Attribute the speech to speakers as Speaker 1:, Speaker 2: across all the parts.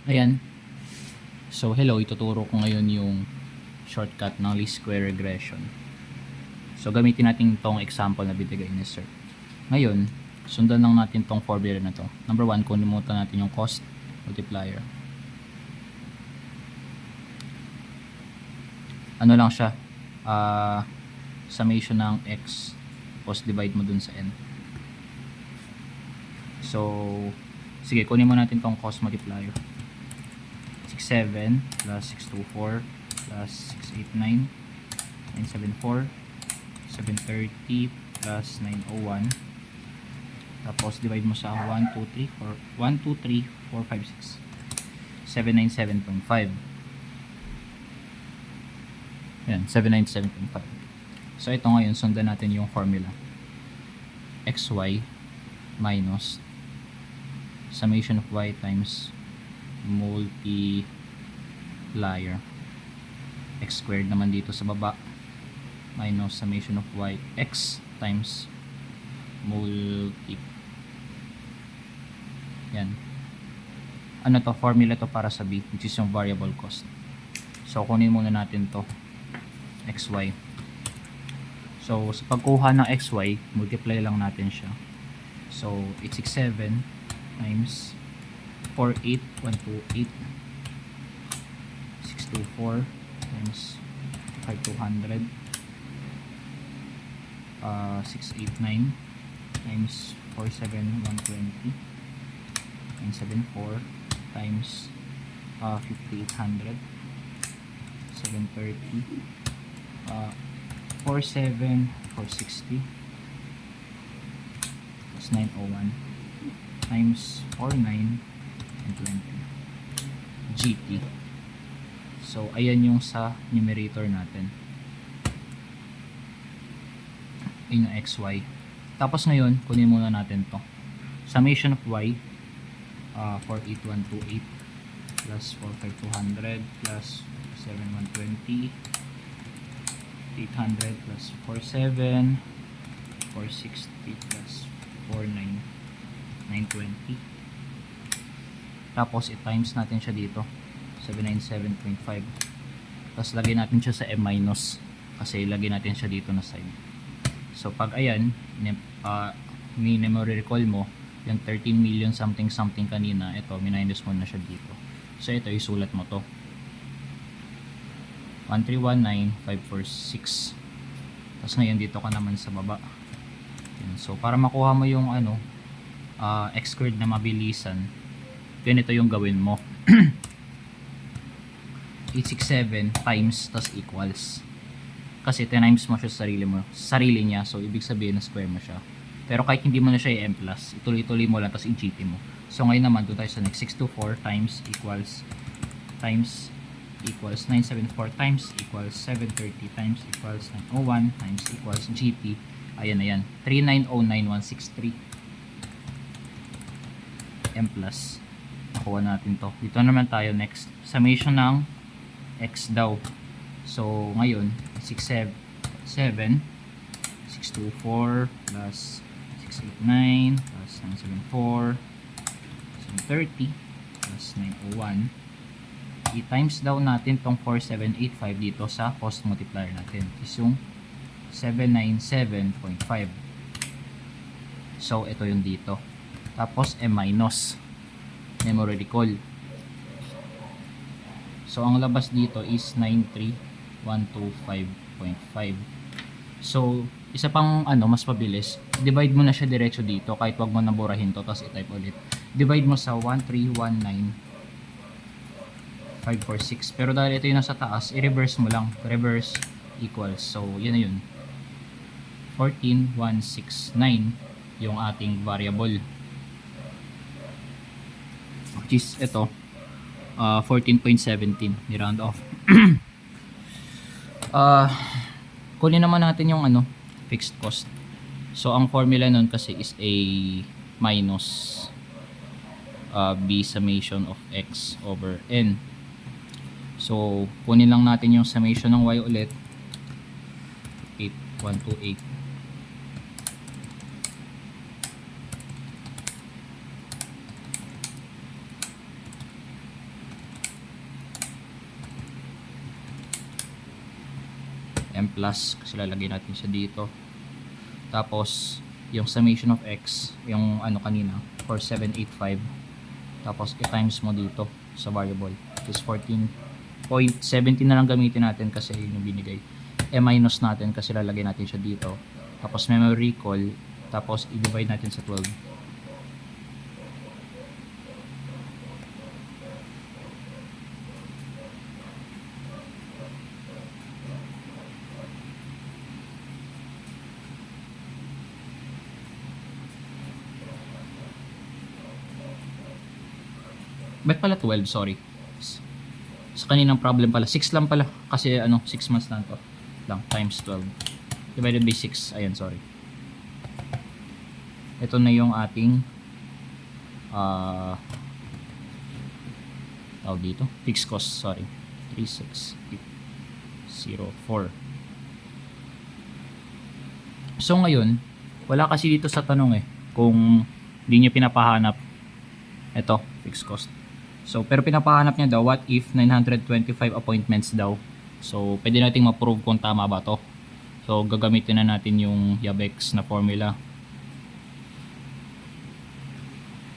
Speaker 1: Ayan. So, hello. Ituturo ko ngayon yung shortcut ng least square regression. So, gamitin natin itong example na binigay ni sir. Ngayon, sundan lang natin itong formula na to. Number 1, kunin muna natin yung cost multiplier. Ano lang siya? Summation ng x tapos divide mo dun sa n. So, sige, kunin mo natin itong cost multiplier. 67 plus 624 plus 689 974 730 plus 901 tapos divide mo sa 1 2 3 4 5 6 797.5. Yan, 797.5. So ito ngayon, sundan natin yung formula. xy minus summation of y times multiplier x squared naman dito sa baba minus summation of y x times multi. Yan. Ano to? Formula to para sa b, which is yung variable cost. So kunin muna natin to xy. So sa pagkuha ng xy, multiply lang natin siya. So 867 times 48128 624 times 5200 689 times 47120 974 times 5800 730 460 plus 901 times 49 and 20 GT. So ayan yung sa numerator natin, yun yung xy. Tapos ngayon kunin muna natin to summation of y, 48128 plus 45200 plus 7120 800 plus 47 460 plus 49 920. Tapos i-times natin siya dito 797.5. tapos lagay natin siya sa m minus kasi lagay natin siya dito na side. So pag ayan memory recall mo yung 13 million something something kanina, ito minus mo na siya dito. So ito isulat mo to 1319546. tapos ngayon dito ka naman sa baba. So para makuha mo yung x squared na mabilisan, ganito yung gawin mo. 867 times tas equals, kasi times mo siya sa sarili niya, so ibig sabihin na square mo siya. Pero kahit hindi mo na siya i-m plus, ituloy-tuloy mo lang tas i-gt mo. So ngayon naman doon tayo sa next, 624 times equals 974 times equals 730 times equals 901 times equals GP. Ayan na yan, 3909163 m plus. Nakuha natin to. Dito naman tayo next, summation ng x daw. So ngayon 667 624 plus 689 plus 974 730 plus 901. I-times daw natin tong 4785 dito sa cost multiplier natin, is yung 797.5. So ito yung dito. Tapos m minus memory recall. So ang labas dito is 93125.5. So isa pang mas mabilis, divide mo na siya diretso dito kahit wag mo na burahin to, tapos i-type ulit. Divide mo sa 1319546. Pero dahil ito yung nasa taas, i-reverse mo lang, reverse equals. So yun na yun, 14169 yung ating variable, which is ito 14.17 ni round off. Kunin naman natin yung fixed cost. So ang formula nun kasi is a minus b summation of x over n. So kunin lang natin yung summation ng y ulit, 8128 m plus kasi lalagay natin siya dito. Tapos yung summation of x, yung ano kanina 4785, tapos i-times mo dito sa variable is 14.17 na lang gamitin natin kasi yun yung binigay. Minus natin kasi lalagay natin siya dito. Tapos memory recall, tapos i-divide natin sa 12. Ba't pala 12? Sorry. Sa kaninang problem pala. 6 lang pala. Kasi ano, 6 months lang to. Lang, times 12. Divided by 6. Ayan, sorry. Ito na yung ating tawag dito. Fixed cost, sorry. 36804. So ngayon, wala kasi dito sa tanong kung hindi nyo pinapahanap ito, fixed cost. So, pero pinapahanap niya daw, what if 925 appointments daw. So, pwede nating ma-prove kung tama ba to. So, gagamitin na natin yung Yabex na formula.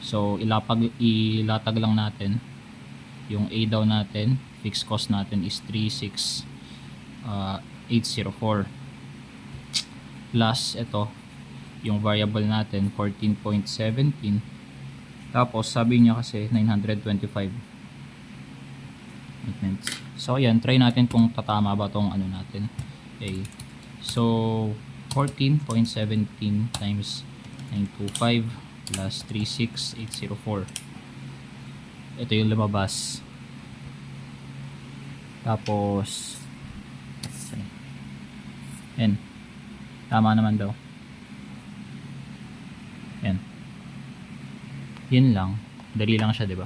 Speaker 1: So, ilatag lang natin. Yung A daw natin, fixed cost natin is 36804. Plus, ito, yung variable natin, 14.17. Tapos sabi niya kasi 925. So ayan, try natin kung tatama ba tong ano natin. Okay. So 14.17 times 925 plus 36804. Ito yung lumabas. Tapos yan. Tama naman daw. Yan. Yun lang. Dali lang siya, 'di ba?